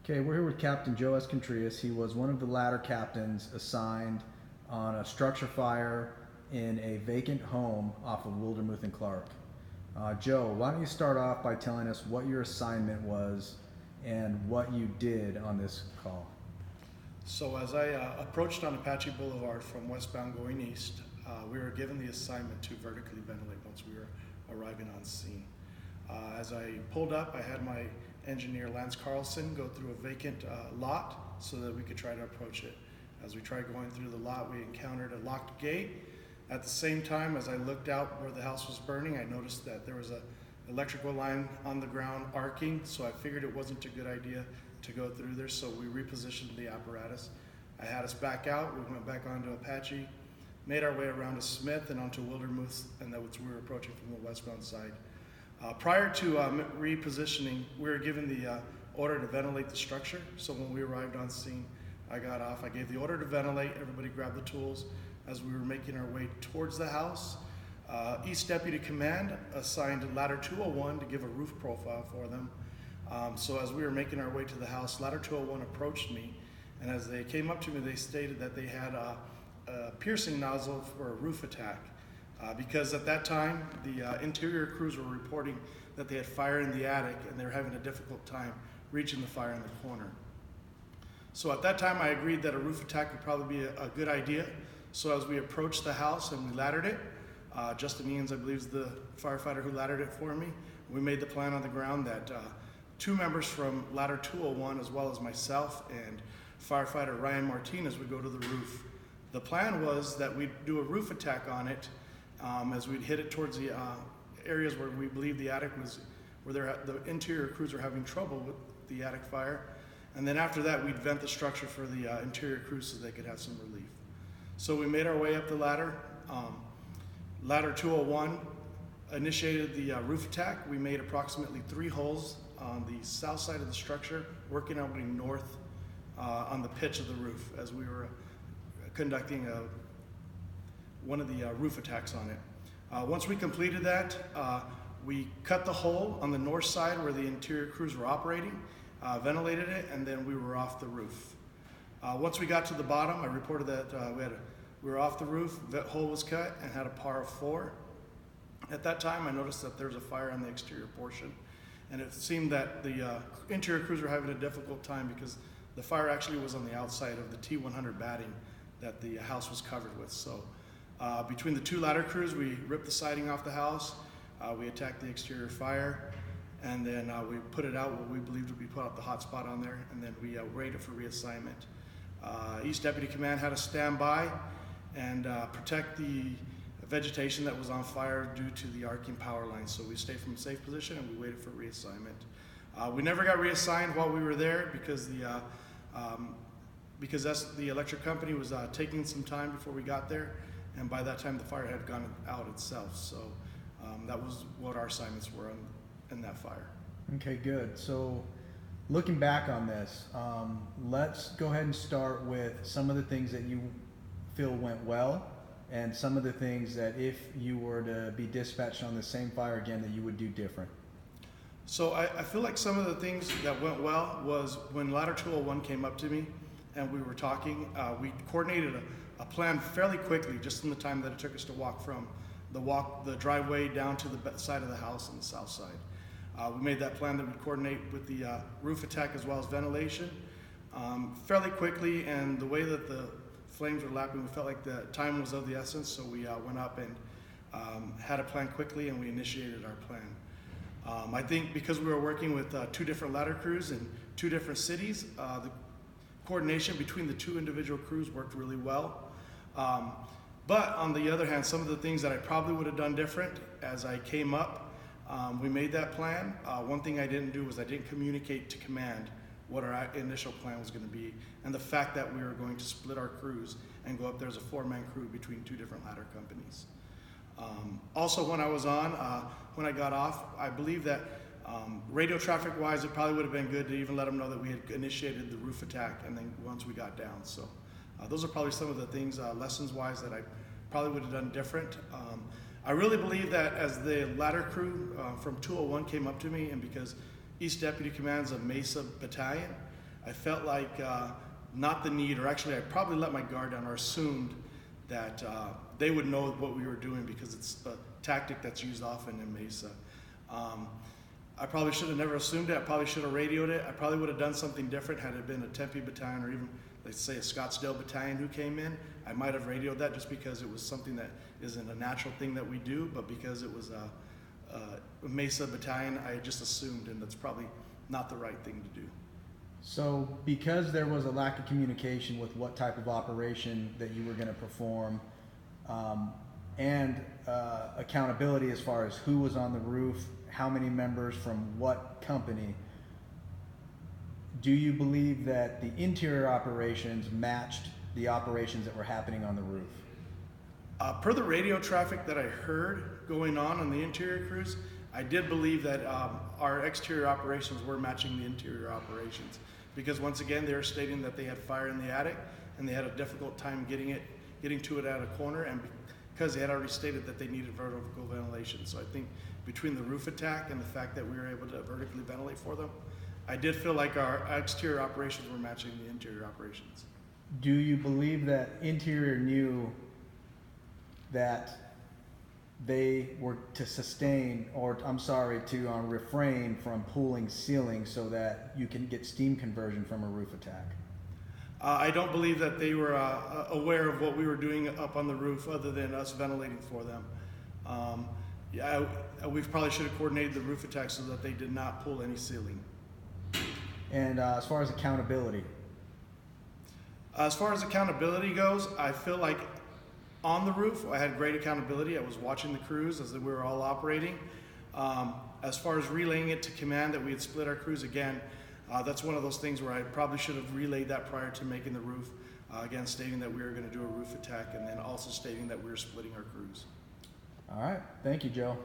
Okay, we're here with Captain Joe Escontrias. He was one of the ladder captains assigned on a structure fire in a vacant home off of Wildermuth and Clark. Joe, why don't you start off by telling us what your assignment was and what you did on this call? So as I approached on Apache Boulevard from westbound going east, we were given the assignment to vertically ventilate once we were arriving on scene. As I pulled up, I had my engineer Lance Carlson go through a vacant lot so that we could try to approach it. As we tried going through the lot, we encountered a locked gate. At the same time, as I looked out where the house was burning, I noticed that there was an electrical line on the ground arcing, so I figured it wasn't a good idea to go through there, so we repositioned the apparatus. I had us back out, we went back onto Apache, made our way around to Smith and onto Wildermuth, and that was we were approaching from the westbound side. Prior to repositioning, we were given the order to ventilate the structure. So when we arrived on scene, I got off, I gave the order to ventilate, everybody grabbed the tools. As we were making our way towards the house, East Deputy Command assigned Ladder 201 to give a roof profile for them. So as we were making our way to the house, Ladder 201 approached me, and as they came up to me, they stated that they had a piercing nozzle for a roof attack. Because at that time, the interior crews were reporting that they had fire in the attic and they were having a difficult time reaching the fire in the corner. So at that time, I agreed that a roof attack would probably be a good idea. So as we approached the house and we laddered it, Justin Means, I believe, is the firefighter who laddered it for me. We made the plan on the ground that two members from Ladder 201, as well as myself and firefighter Ryan Martinez, would go to the roof. The plan was that we'd do a roof attack on it as we'd hit it towards the areas where we believe the attic was, where the interior crews were having trouble with the attic fire. And then after that, we'd vent the structure for the interior crews so they could have some relief. So we made our way up the ladder. Ladder 201 initiated the roof attack. We made approximately 3 holes on the south side of the structure, working our way north on the pitch of the roof as we were conducting one of the roof attacks on it. Once we completed that, we cut the hole on the north side where the interior crews were operating, ventilated it, and then we were off the roof. Once we got to the bottom, I reported that we were off the roof, that hole was cut, and had a par of 4. At that time, I noticed that there was a fire on the exterior portion, and it seemed that the interior crews were having a difficult time because the fire actually was on the outside of the T100 batting that the house was covered with. So between the 2 ladder crews, we ripped the siding off the house, we attacked the exterior fire, and then we put it out what we believed would be put out the hot spot on there, and then we raided for reassignment. East Deputy Command had us stand by and protect the vegetation that was on fire due to the arcing power lines. So we stayed from a safe position and we waited for reassignment. We never got reassigned while we were there because the electric company was taking some time before we got there, and by that time the fire had gone out itself. So that was what our assignments were in that fire. Okay, good. So looking back on this, let's go ahead and start with some of the things that you feel went well and some of the things that if you were to be dispatched on the same fire again that you would do different. So I feel like some of the things that went well was when Ladder 201 came up to me and we were talking, we coordinated a plan fairly quickly, just in the time that it took us to walk from the driveway down to the side of the house on the south side. We made that plan that would coordinate with the roof attack as well as ventilation fairly quickly, and the way that the flames were lapping, we felt like the time was of the essence, so we went up and had a plan quickly and we initiated our plan. I think because we were working with 2 different ladder crews in 2 different cities, the coordination between the 2 individual crews worked really well. But on the other hand, some of the things that I probably would have done different as I came up, we made that plan. One thing I didn't do was I didn't communicate to command what our initial plan was going to be, and the fact that we were going to split our crews and go up there as a 4-man crew between 2 different ladder companies. Also, when I was on, when I got off, I believe that radio traffic wise, it probably would have been good to even let them know that we had initiated the roof attack, and then once we got down. So those are probably some of the things, lessons wise, that I probably would have done different. I really believe that as the ladder crew from 201 came up to me, and because East Deputy Command's a Mesa battalion, I felt like not the need, or actually I probably let my guard down or assumed that they would know what we were doing because it's a tactic that's used often in Mesa. I probably should have never assumed it. I probably should have radioed it. I probably would have done something different had it been a Tempe battalion or even, let's say, a Scottsdale battalion who came in. I might have radioed that just because it was something that isn't a natural thing that we do, but because it was a Mesa battalion, I just assumed, and that's probably not the right thing to do. So because there was a lack of communication with what type of operation that you were going to perform, and accountability as far as who was on the roof, how many members from what company, do you believe that the interior operations matched the operations that were happening on the roof? Per the radio traffic that I heard going on the interior crews, I did believe that our exterior operations were matching the interior operations, because once again they were stating that they had fire in the attic and they had a difficult time getting to it at a corner, and because they had already stated that they needed vertical ventilation. So I think between the roof attack and the fact that we were able to vertically ventilate for them, I did feel like our exterior operations were matching the interior operations. Do you believe that interior knew that they were to sustain, or I'm sorry, to refrain from pulling ceilings so that you can get steam conversion from a roof attack? I don't believe that they were aware of what we were doing up on the roof other than us ventilating for them. Yeah, we probably should have coordinated the roof attack so that they did not pull any ceiling. And as far as accountability? As far as accountability goes, I feel like on the roof, I had great accountability. I was watching the crews as we were all operating. As far as relaying it to command that we had split our crews again, that's one of those things where I probably should have relayed that prior to making the roof. Again, stating that we were going to do a roof attack, and then also stating that we were splitting our crews. All right. Thank you, Joe.